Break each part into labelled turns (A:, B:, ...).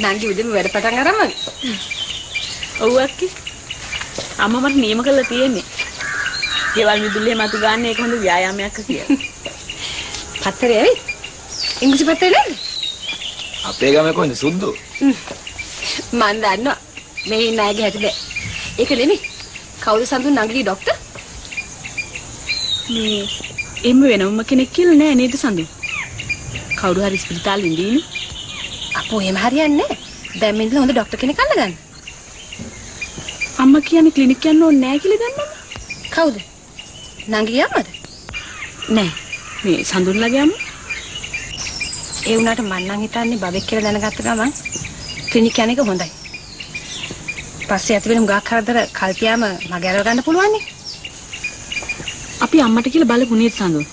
A: නංගි උදේම වැඩ පටන් අරන්.
B: ඔව් අක්කි. අම්මා මට නියම කරලා තියෙන්නේ. ගෙවල් මිදුල්ලේ මතු ගන්න ඒක හොඳ ව්‍යායාමයක් කියලා.
A: පත්තරේ ඇවිත්. ඉංග්‍රීසි පත්තරේ නේද?
C: අපේ ගමේ කොහෙන්ද සුද්දෝ?
A: මන් දන්නවා. මේ ඉන්න අයගේ හැටි බෑ. ඒක නෙමෙයි. කවුද සඳුන් නංගිගේ ડોක්ටර්?
B: මේ එම්ම වෙනම කෙනෙක් කියලා නෑ නේද සඳුන්? කවුරු හරි ස්පිරිතාලෙ ඉඳීනේ.
A: අපෝ එහෙම හරියන්නේ නෑ. දැන් මෙන්න හොඳ ડોක්ටර් කෙනෙක් අල්ලගන්න.
B: අම්මා කියන්නේ ක්ලිනික් යන්න ඕනේ නෑ කියලා දැන් මම.
A: කවුද? නංගිගේ අම්මද?
B: නෑ. මේ සඳුන්ලගේ අම්මා.
A: ඒ වුණාට මං නම් හිතන්නේ බබෙක් කියලා දැනගත්ත ගමන් ක්ලිනික් යන එක හොඳයි. පස්සේ ඇති වෙන මුගක් කරදර කල්පියාම මගේ අරව ගන්න පුළුවන් නේ.
B: අපි අම්මට කියලා බලපු නේද සඳුන්?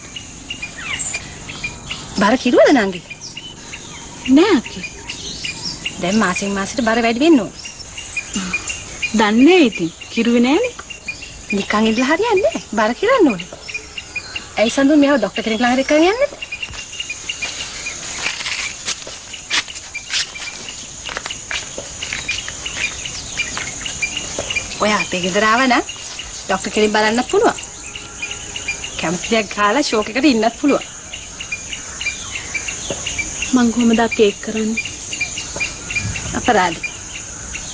A: බර කිරුවද නංගි?
B: නෑ අක්කි.
A: දැන් මාසෙන් මාසෙට බර වැඩි වෙන්න ඕන.
B: දන්නේ ඉතින් කිරුවේ නෑනේ.
A: නිකන් ඉඳලා හරියන්නේ නෑ. බර කිරන්න ඕනේ. ඇයි සඳුන් මෙයාව ડોක්ටර් කෙනෙක් ළඟට එක්කන් යන්නේ? ඔය අපේ ගෙදර ආවනම් ડોක්ටර් කෙනෙක් බලන්නත් පුළුවන්. කැමති දෙයක් ගාලා ෂෝක් එකට ඉන්නත් පුළුවන්.
B: මං කොහමද අක්කේ ඒක කරන්නේ?
A: අපරාධ.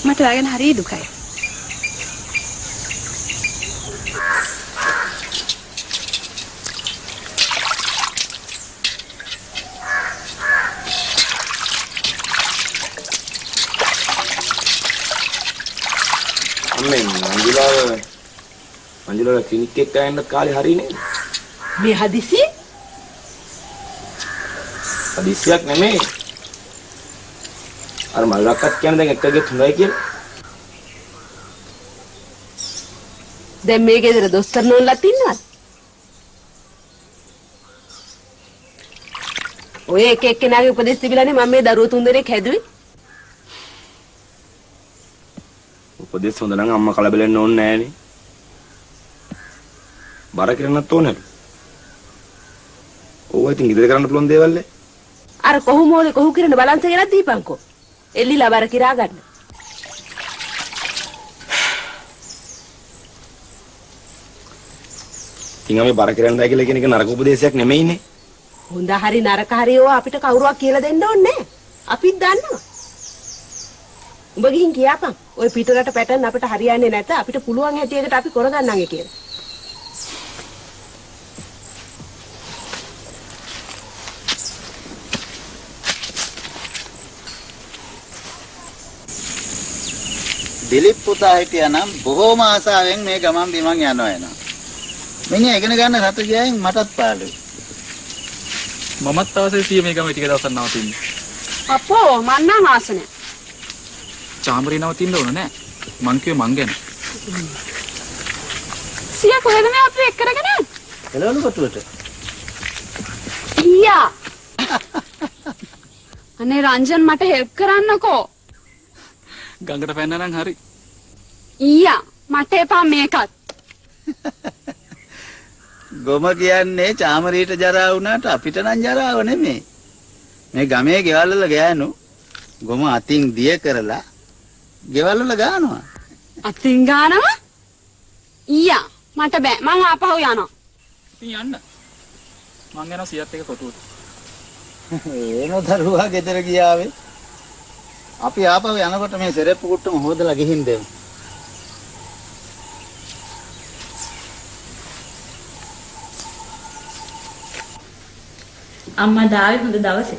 A: මට ඔයාගෙන හරි දුකයි.
C: අම්මේ මංජුලාව ක්ලිනික් එකට යන්න කාලේ හරිය නේද?
A: මේ හදිසියේ
C: හදිසියක් නෙමෙයි. අර මල්ලක්කත් කියන්නේ දැන් එක්කගෙත් හොඳයි කියලා.
D: දැන් මේ ගෙදර දොස්තර නෝන්ලත් ඉන්නවද? ඔය එක එක්කෙනාගේ උපදෙස් තිබිලානේ මම මේ දරුවෝ තුන්දෙනෙක් හැදුවේ.
C: උපදෙස් හොඳ නම් අම්මා කලබලෙන්න ඕනේ නෑනේ. බර කරන්නත් ඕනේ. ඕවා ඉතින් ඉදිරිය කරන්න පුළුවන් දේවල් නේ.
D: අර කොහොමෝලේ කොහු කිරන බලන්ස ගෙනත් දීපන්කෝ. එල්ලිලා බර කිරා ගන්න.
C: ඉතින් අපි බර කරන්නයි කියලා කියන එක නරක උපදේශයක් නෙමෙයිනේ.
D: හොඳ හරි නරක හරි ඒවා අපිට කවුරුවක් කියලා දෙන්න ඕනේ නෑ. අපිත් දන්නවා. උඹ ගිහින් කියපන්. ওই පිටරට පැටර්න් අපිට හරියන්නේ නැත. අපිට පුළුවන් හැටියකට අපි කරගන්නන්ගේ කියලා.
E: දිලිප් පුතා හිටියානම් බොහෝම ආසාවෙන් මේ ගමන් බිමන් යනවා එනවා. මිනිහා ඉගෙන ගන්න රට ගියයින් මටත් පාළුයි.
F: මමත් අවශ්‍යයි සිය මේ ගමේ ටික දවසක් නවතින්න.
D: අපෝ මන් නම් ආස නැහැ.
F: චාමරේ නවතින්න ඕන නෑ. මං කිව්වේ මං ගැන.
D: සිය කොහෙද මේ අපි එක් කරගෙන යන්නේ?
E: එළවලු කොටුවට.
D: ඊයා. අනේ රංජන් මට හෙල්ප් කරන්නකෝ.
F: ගඟට පැනනා නම් හරි.
D: ඊයා මට එපා මේකත්.
E: ගොම කියන්නේ චාමරීට ජරා වුණාට අපිට නම් ජරාව නෙමෙයි. මේ ගමේ ගෙවල් වල ගෑනු ගොම අතින් දිය කරලා ගෙවල් වල ගානවා.
D: අතින් ගානවා? ඊයා මට බෑ මං ආපහු යනවා.
F: ඉතින් යන්න. මං යනවා සියත් එක කොටුවට.
E: ඒන දරුවා ගෙදර ගියාවේ. අපි ආපහු යනකොට මේ සෙරෙප්පු කුට්ටම හොදලා ගිහින් දෙමු.
B: අම්මා දාවේ හොඳ දවසේ.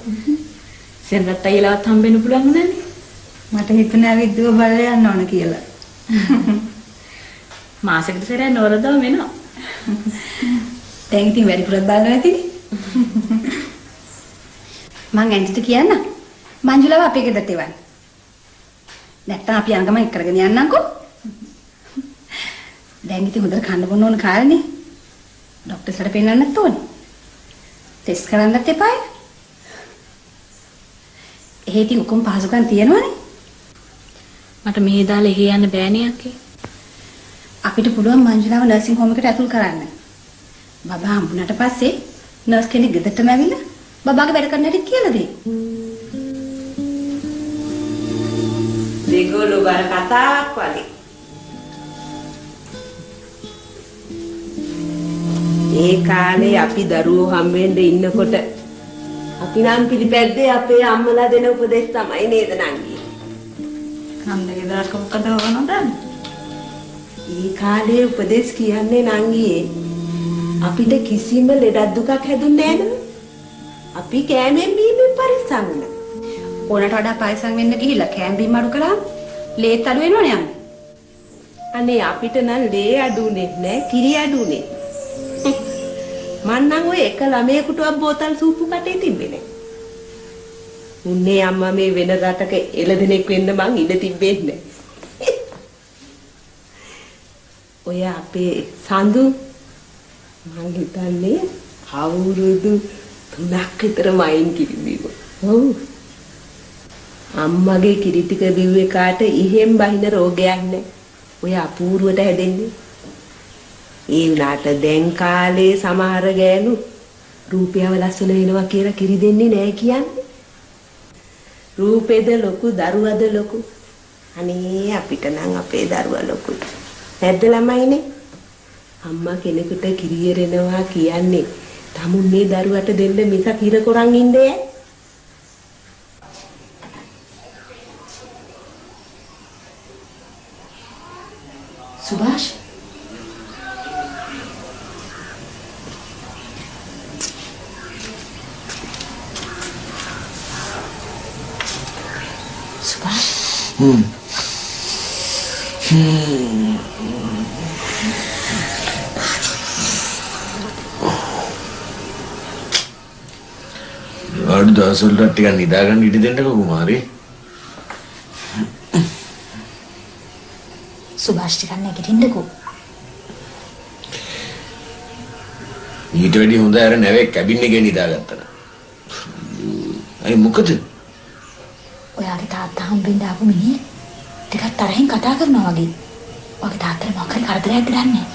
B: සෙනගත් අයියලවත් හම්බෙන්න පුළුවන් නෑනේ.
A: මට හිතුණා විද්දුව බලලා යන්න ඕන කියලා.
B: මාසෙකට සැරයක් නෝරදව වෙනවා.
A: දැන් ඉතින් වැඩිපුරත් බලනවා නැතිනේ. මං ඇන්ටිට කියන්න. මංජුලාව අපේ ගෙදරට එවන්න. නැත්තම් අපි යන ගමන් කරගෙන යන්නම්කෝ. දැන් ඉතින් හොඳට කන්න බොන්න ඕන කාලනේ. ડોක්ටර්ස්ට පෙන්නන්නත් ඕනේ. ටෙස්ට් කරන්නත් එපායි. එහෙ ඉතින් උකුම් පහසුකම් තියෙනවනේ.
B: මට මෙහෙ දාලා එහෙ යන්න බෑනේ අක්කේ.
A: අපිට පුළුවන් මංජුලාව නර්සින් හෝම් එකට ඇතුල් කරන්න. බබා හම්බුනට පස්සේ නර්ස් කෙනෙක් ගෙදරටම ඇවිල්ලා බබාගේ වැඩ කරන්න හැටි කියලා දෙයි.
D: ඒගොල්ලෝ බර කතාවක් වගේ. ඒ කාලේ අපි දරුවෝ හම්බෙන්න ඉන්නකොට අපි නම් පිළිපැද්දේ අපේ අම්මලා දෙන උපදෙස් තමයි නේද නංගි?
B: නන්දගේ දාක මොකද වුණාද?
D: ඒ කාලේ උපදෙස් කියන්නේ නංගියේ අපිට කිසිම ලෙඩක් දුකක් හැදුන්නේ නැහැ නේද? අපි කෑමෙන් බීමෙන් පරිස්සම් වුණා.
A: ඕනට වඩා පරිස්සම් වෙන්න ගිහිල්ලා කෑම බීම අඩු කළාම ලේත් අඩු වෙනවනේ අම්මේ.
D: අනේ අපිට නම් ලේ අඩුනේ නැහැ කිරි අඩුනේ. මං නම් ඔය එක ළමයෙකුටවත් බෝතල් සූපු කටේ තිබ්බේ නැහැ. උන්නේ අම්මා මේ වෙන රටක එළදෙනෙක් වෙන්න මං ඉඩ තිබ්බේ නැහැ. ඔය අපේ සඳු මං හිතන්නේ අවුරුදු 3ක් විතර මයින් කිරි බීවා. ඔව්. අම්මගේ කිරි ටික බිව්වේ කාට ඉහෙන් බහින රෝගයක් නැහැ. ඔය අපූර්වට හැදෙන්නේ. ඒ උනාට දැන් කාලේ සමහර ගෑනු රූපයව ලස්සන වෙනවා කියලා කිරි දෙන්නේ නැහැ කියන්නේ. රූපෙද ලොකු දරුවද ලොකු. අනේ අපිට නම් අපේ දරුවා ලොකුයි. නැද්ද ළමයිනේ? අම්මා කෙනෙකුට කිරියරෙනවා කියන්නේ තමුන්නේ දරුවට දෙන්න මිසක් හිර කරන් ඉන්නේ ඈ.
A: සුභාෂ්
G: අඩු දවස්වලට ටිකක් නිදාගන්න ඉඩ දෙන්නකෝ කුමාරී.
H: සුභාෂ් ටිකක් නැගිටින්නකෝ.
G: ඊට වැඩි හොඳ අර නැවේ කැබින් එකේ නිදාගත්තා. අයි මොකද?
H: ඔයාගේ තාත්තා හම්බෙන්න ආපු මිනිහ ටිකක් තරහින් කතා කරනවා වගේ. ඔයාගේ තාත්තට මොකක් හරි කරදරයක් දන්නේ.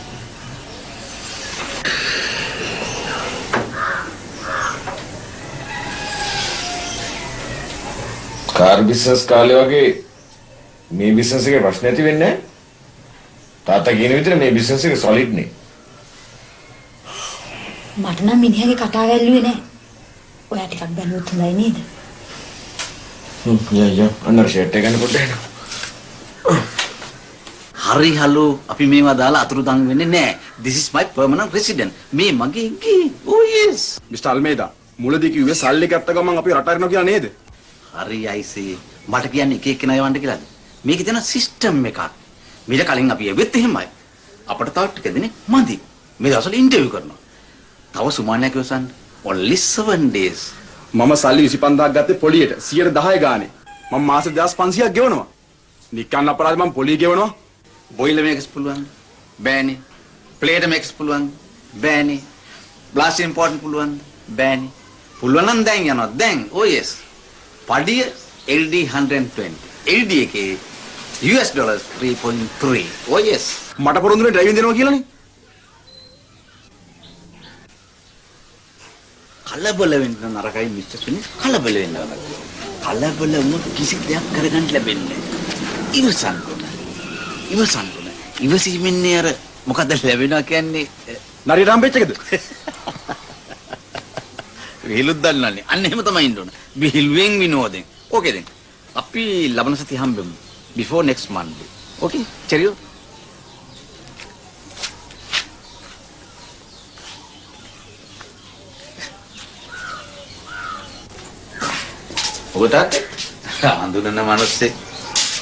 G: කාර් බිස්නස් කාලේ වගේ මේ බිස්නස් එකේ ප්‍රශ්න ඇති වෙන්නේ නැහැ. තාත්තා කියන විදිහට මේ බිස්නස් එක සොලිඩ් නේ.
H: මට නම් මිනිහගේ කතාව ඇල්ලුවේ නැහැ. ඔයා ටිකක් බැලුවොත් හොඳයි නේද?
G: යා අnder ෂර්ට් එක ගන්න පොඩ්ඩක් එන්න.
E: හරි හලෝ අපි මේවා දාලා අතුරුදන් වෙන්නේ නැහැ. This is my permanent resident. මේ මගේ ගේ. Oh yes.
C: මිස්ටර් අල්මේදා මුලදී කිව්වේ සල්ලි ගත්ත ගමන් අපි රට අරිනවා කියලා නේද?
E: හරි අයිසේ. මට කියන්නේ එක එක්කෙනා යවන්න කියලාද? මේකේ තියෙන සිස්ටම් එකක්. මීට කලින් අපි එවෙත් එහෙමයි. අපිට තව ටික දෙනෙක් මදි. මේ දවස්වල ඉන්ටර්විව් කරනවා. තව සුමානයක් ඉවසන්න. only 7 days.
C: මම සල්ලි 25000ක් ගත්තේ පොලියට 110 ගානේ. මම මාසෙ 2500ක් ගෙවනවා. නිකන් අපරාධ මම පොලිය ගෙවනවා.
E: බොයිලර් මේකස් පුළුවන්. බෑනේ. ප්ලේට් මේකස් පුළුවන්. බෑනේ. බ්ලාස්ට් ඉම්පෝර්ට් පුළුවන්. බෑනේ. පුළුවන් නම් දැන් යනවා. දැන් oh yes. පඩිය LD 120. LD එකේ US dollars 3.3. Oh yes.
C: මට පොරොන්දුනේ ඩ්‍රයිවිං දෙනවා කියලානේ.
E: කලබල වෙන්න නරකයි මිස්ටර් ස්මිත්. කලබල වෙන්න නරකයි. කලබල වුණොත් කිසි දෙයක් කරගන්න ලැබෙන්නේ නැහැ. ඉවසන්න ඕන. ඉවසන්න ඕන. ඉවසීමෙන්නේ අර මොකද ලැබෙනවා කියන්නේ
C: නරියට හම්බෙච්ච එකද?
E: විහිළුත් දන්නන්නේ. අන්න එහෙම තමයි ඉන්න ඕන. විහිළුවෙන් විනෝදෙන්. ඕකේ දැන්. අපි ලබන සතිය හම්බෙමු. Before next Monday. Okay? cheerio. ඔබ තාත්තේ හඳුනන මිනිස්සේ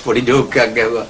E: පොඩි ජෝක් එකක් ගැහුවා.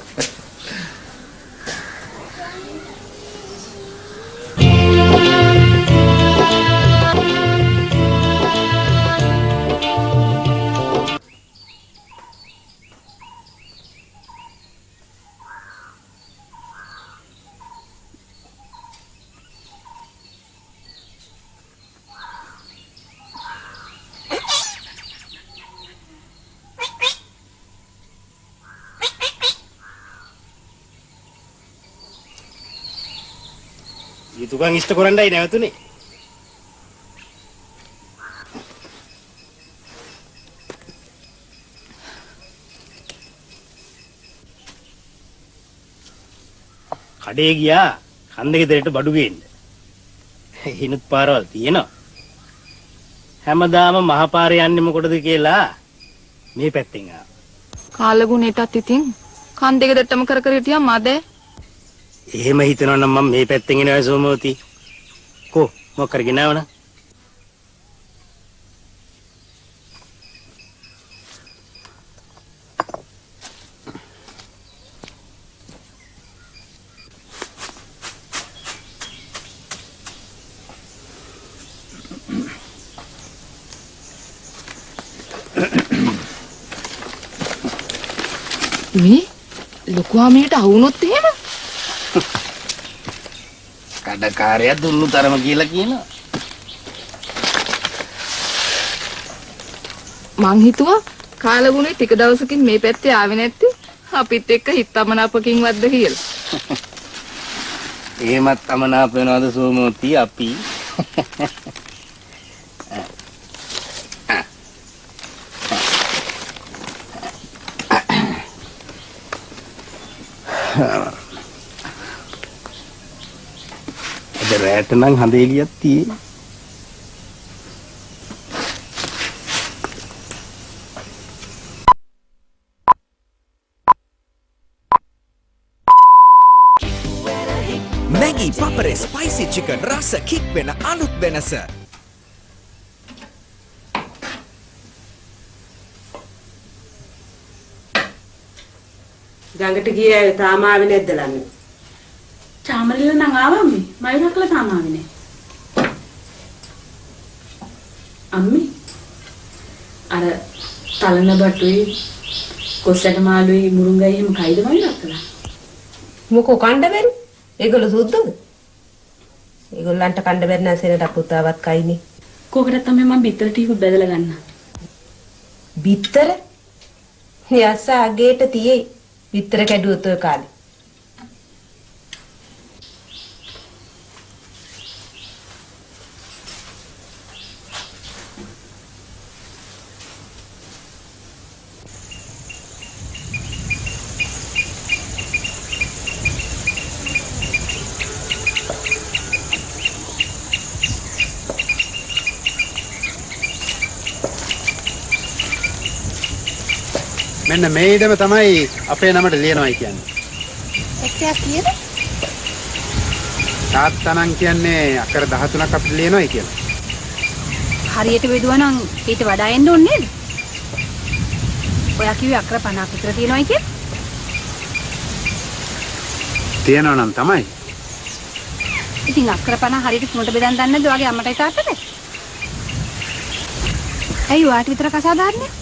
I: යුතුයකම් ඉෂ්ට කරන්නයි නැවතුනේ. කඩේ ගියා කන්දේ දෙරට බඩු ගේන්න. හිනුත් පාරවල් තියෙනවා. හැමදාම මහපාරේ යන්නේ මොකටද කියලා මේ පැත්තෙන් ආවා.
B: කාලගුණයටත් ඉතින් කන් දෙක දෙට්ටම කර කර හිටියා මද.
I: එහෙම හිතනවා නම් මම මේ පැත්තෙන් එනවා සෝමෝති. කො මොකක් කරගෙන ආවන?
B: මේ ලොකු ආමියට අහුනොත් එහෙම
I: කඩකාරයා දුන්නු තරම කියලා කියනවා.
B: මං හිතුවා කාලගුණේ ටික දවසකින් මේ පැත්තේ ආවේ නැත්තේ අපිත් එක්ක හිතමනාපකින් වද්ද කියලා.
I: එහෙමත් අමනාප වෙනවද සෝමෝති අපි? අද රැට නම් හඳේලියක් තියෙන්නේ.
J: Maggi Papare Spicy Chicken rasa kick වෙන අලුත් වෙනස.
D: ගඟට ගියේ තාම ආවේ නැද්ද ළමයි?
B: චාමරිල නම් ආවම්මි. මයුරක්ලා තාම ආවේ නැහැ. අම්මි අර තලන බටුයි කොස්සට මාළුයි මුරුංගයි එහෙම කයිද මයුරක්ලා?
D: මොකෝ කණ්ඩ බැරි? ඒගොල්ලෝ සුද්දද? ඒගොල්ලන්ට කණ්ඩ බැරි නැසෙනට පුතාවත් කයිනේ.
B: කොකට තමයි මම බිත්තර ටිකක් බෙදලා ගන්න.
D: බිත්තර? යස්ස අගේට තියේ බිත්තර කැඩුවොත් ඔය කාලේ.
I: මෙන්න මේ ඉඩම තමයි අපේ නමට ලියනවායි කියන්නේ.
A: එක්කයක් කීයද?
I: තාත්තනම් කියන්නේ අක්කර 13ක් අපිට ලියනවායි කියලා.
A: හරියට බෙදුවා නම් ඊට වඩා එන්න ඕනේ නේද? ඔයා කිව්වේ අක්කර 50ක් විතර තියෙනවායි කියලා.
I: තියනවා නම් තමයි.
A: ඉතින් අක්කර 50 හරියට තුනට බෙදන් දන්නේ නැද්ද ඔයාගේ අම්මටයි තාත්තටයි? ඇයි ඔයාට විතරක් අසාධාරණද?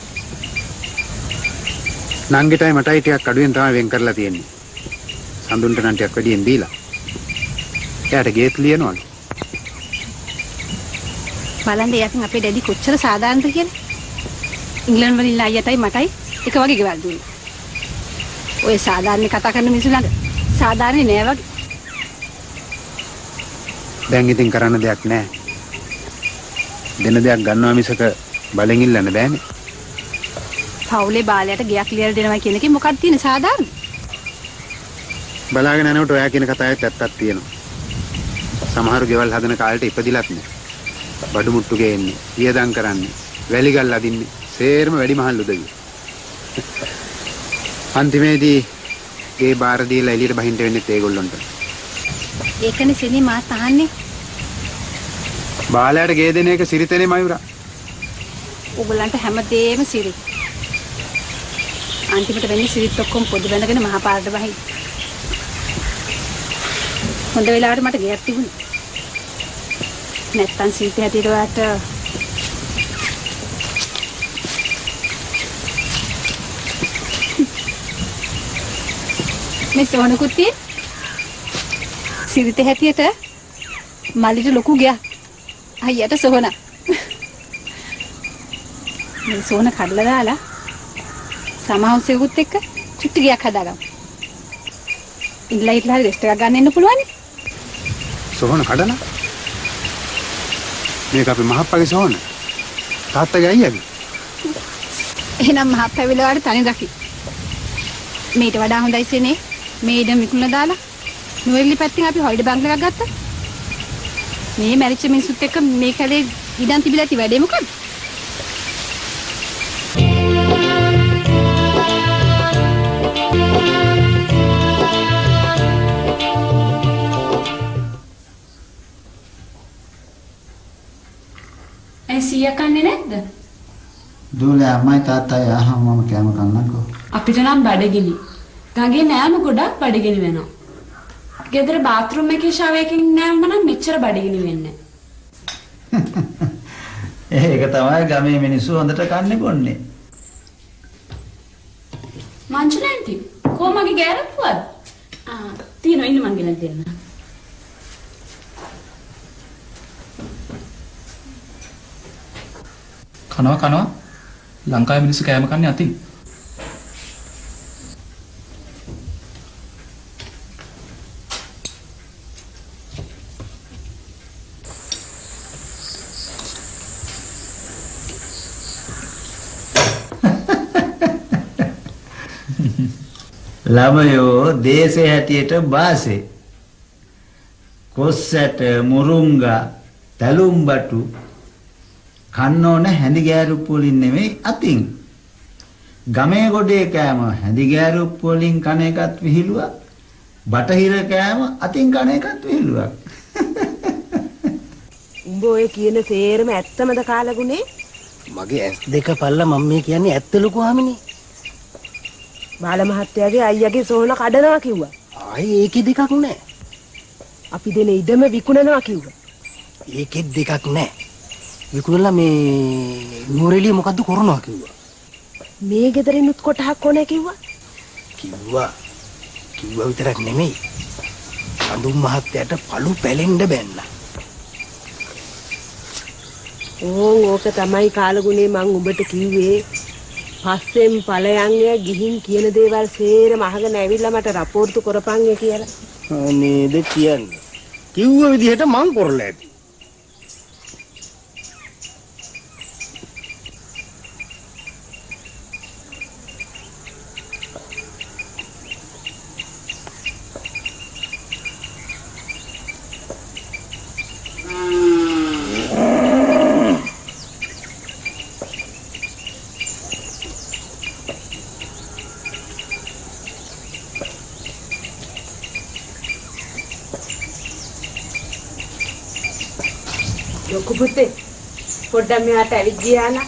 I: නංගිටයි මටයි ටිකක් අඩුවෙන් තමයි වෙන් කරලා තියෙන්නේ. සඳුන්ට නම් ටිකක් වැඩියෙන් දීලා. එයාට ගේත් ලියනවලු.
A: බලන්න එයාකින් අපේ ඩැඩි කොච්චර සාධාරණද කියලා. ඉංග්‍රීසි වලින් අයියටයි මටයි එක වගේ ගෙවල් දුන්නා. ඔය සාධාරණ කතා කරන මිනිස්සු ළඟ සාධාරණ නෑ වගේ.
I: දැන් ඉතින් කරන්න දෙයක් නැහැ. දෙන දෙයක් ගන්නවා මිසක බලෙන් ඉල්ලන්න බෑනේ.
A: පවුලේ බාලයට ගයක් ලියලා දෙනවා කියන එකේ මොකක්ද තියෙන්නේ සාධාරණ?
I: බලාගෙන යනකොට ඔයා කියන කතාවෙත් ඇත්තක් තියෙනවා. සමහරු ගෙවල් හදන කාලේට ඉපදිලත් නෑ. බඩු මුට්ටු ගේන්නේ, වියදම් කරන්නේ, වැලි ගල් අදින්නේ, සේරම වැඩි මහල් උදවිය. අන්තිමේදී ගේ බාර දීලා එළියට බහින්න වෙන්නේ ඒගොල්ලන්ට.
A: ඒකනේ සෙනේ මාත් අහන්නේ.
I: බාලයට ගේ දෙන එක සිරිතනේ මයුරා.
A: ඔයගොල්ලන්ට හැමදේම සිරිත. අන්තිමට වෙන්නේ සිරිත් ඔක්කොම පොඩි බඳගෙන මහා පාරට බහයි. හොඳ වෙලාවට මට ගෙයක් තිබුණා. නැත්තම් සීත හැටියට ඔයාට මේ සෝනකුත් තියෙන සිරිත හැටියට මල්ලිට ලොකු ගෙයක්. අයියට සෝන. මේ සෝන කඩලා දාලා සමහවුසෙකුත් එක්ක චුට්ටි ගයක් හදාගමු. ඉන්ලයිට්ලා හරි රෙස්ට් එකක් ගන්න එන්න පුළුවන්.
I: සෝන කඩලා? මේක අපේ මහප්පගේ සෝන. තාත්තගේ අයියාගේ.
A: එහෙනම් මහප්පා වෙලාවට තනි දකි. මේට වඩා හොඳයි සෙනේ මේ ඉඩම විකුණලා දාලා නුවරඑළිය පැත්තෙන් අපි හොලිඩේ බංගල එකක් ගත්තා. මේ මැරිච්ච මිනිස්සුත් එක්ක මේ කැලේ ඉඩම් තිබිලා ඇති වැඩේ මොකද?
B: සීයා කන්නේ නැද්ද?
K: දූලේ අම්මයි තාත්තයි ආහම මම කෑම කන්නකෝ.
B: අපිට නම් බඩගිනි. ගඟේ නෑම ගොඩක් බඩගිනි වෙනවා. ගෙදර බාත්රූම් එකේ ෂාවරයකින් නෑම නම් මෙච්චර බඩගිනි වෙන්නේ.
K: ඒක තමයි ගමේ මිනිස්සු හොඳට කන්නේ බොන්නේ.
B: මංජුලන්ති කොහමගේ ගෑරප්පුවද? තියෙනවා ඉන්න මං ගෙනත් දෙන්න.
F: කනවා ලංකාවේ මිනිස්සු කෑම කන්නේ අතින්.
K: ළමයෝ දේශේ හැටියට බාසේ කොස්සට මුරුංගා තලුම්බටු කන්න ඕන හැඳි ගෑරුප්පු වලින් නෙමෙයි අතින්. ගමේ ගොඩේ කෑම හැඳි ගෑරුප්පු වලින් කන එකත් විහිළුවක්. බටහිර කෑම අතින් කන එකත් විහිළුවක්.
D: උඹ ඔය කියන සේරම ඇත්තමද කාලගුණේ?
L: මගේ ඇස් දෙක පල්ලා මම මේ කියන්නේ ඇත්ත ලොකු ආමිනේ.
D: බාල මහත්තයාගේ අයියාගේ සෝන කඩනවා කිව්වා.
L: ආයේ ඒකේ දෙකක් නෑ.
D: අපි දෙන ඉඩම විකුණනවා කිව්වා.
L: ඒකේ දෙකක් නෑ. විකුණලා මේ නුවරඑළිය මොකද්ද කරනවා කිව්වා.
D: මේ ගෙදරිනුත් කොටහක් ඕනේ කිව්වා.
L: කිව්වා විතරක් නෙමෙයි. අඳුම් මහත්තයාට පළු පැලෙන්න බැන්නා.
D: ඕක තමයි කාලගුණේ මං උඹට කිව්වේ. පස්සෙන් ඵලයන්ය ගිහින් කියන දේවල් සේරම අහගෙන ඇවිල්ලා මට රපෝර්තු කරපන්ය කියලා.
L: නේද කියන්නේ. කිව්ව විදිහට මං කරලා ඇති.
D: ලොකු පුතේ පොඩ්ඩක් මෙයාට ඇවිත් ගියාලා.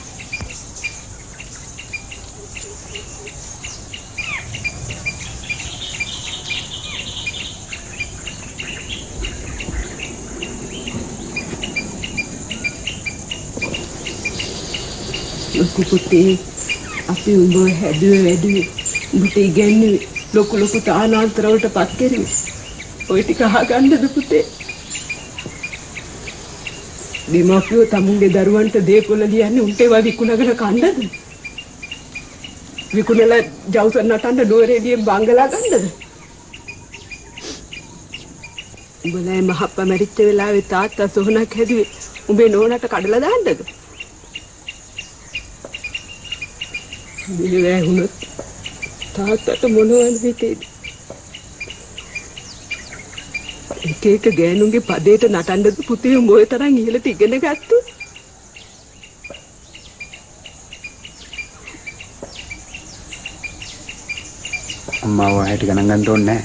D: ලොකු පුතේ අපි උඹ හැදුවේ උඹට ඉගෙනුවේ ලොකු තානාන්තර වලට පත් කෙරුවේ. ඔය ටික අහගන්නද පුතේ? දෙමාපියෝ තමුන්ගේ දරුවන්ට දේපොළ ලියන්නේ උන්ට ඒවා විකුණගෙන කන්නද? විකුණලා ජවුසන් නටන්න නුවරඑළියෙන් බංගලා ගන්නද? උඹලා මහප්පා මැරිච්ච වෙලාවේ තාත්තා සොහනක් හැදුවේ උඹේ නෝනට කඩලා දාන්නද? මේ වුණත් තාත්තට මොනවද හිතේද? එක ගෑනුන්ගේ පදේට නටන්නද පුතේ උඹ ඔය තරම් ඉහළට ඉගෙන ගත්තු?
I: අම්මා ඔයාට ගණන් ගන්න ඕනේ නැහැ.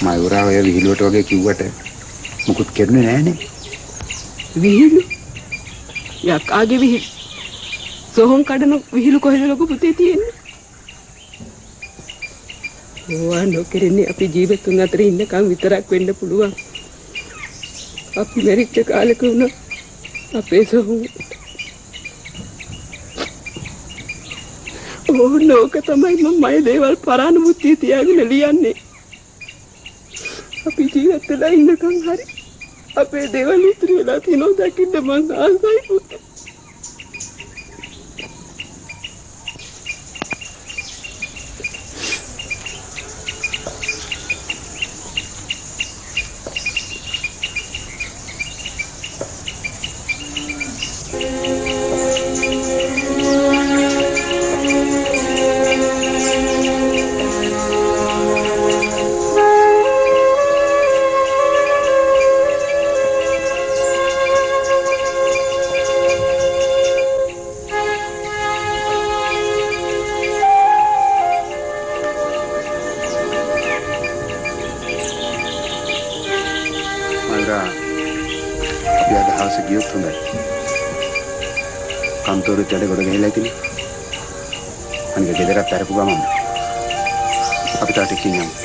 I: මයුරා ඔය විහිළුවට වගේ කිව්වට මුකුත් කෙරුණේ නැහනේ.
D: විහිළු? යකාගේ විහිළු. සෝහන් කඩන විහිළු කොහෙද ලොකු පුතේ තියෙන්නේ? ඕවා නොකරන්නේ අපි ජීවිතුන් අතර ඉන්නකම් විතරක් වෙන්න පුළුවන්. අපි මැරිච්ච කාලෙක වුණා අපේ සෝහන්. නෝක තමයි මම මගේ දේවල් පරාණ බුද්ධිය තියාගෙන ලියන්නේ. අපි ජීවත් වෙලා ඉන්නකම් හරි අපේ දේවල් ඉතුරු වෙලා තියෙනවා දකින්න මං ආසයි පුතේ.
I: නංගා අපි අද හවස ගියොත් හොඳයි. කන්තෝරෙත් වැඩ කොට ගිහලා ඉතින්. අනික ගෙදරත් අරපු ගමන් අපි තාට කින්නම්.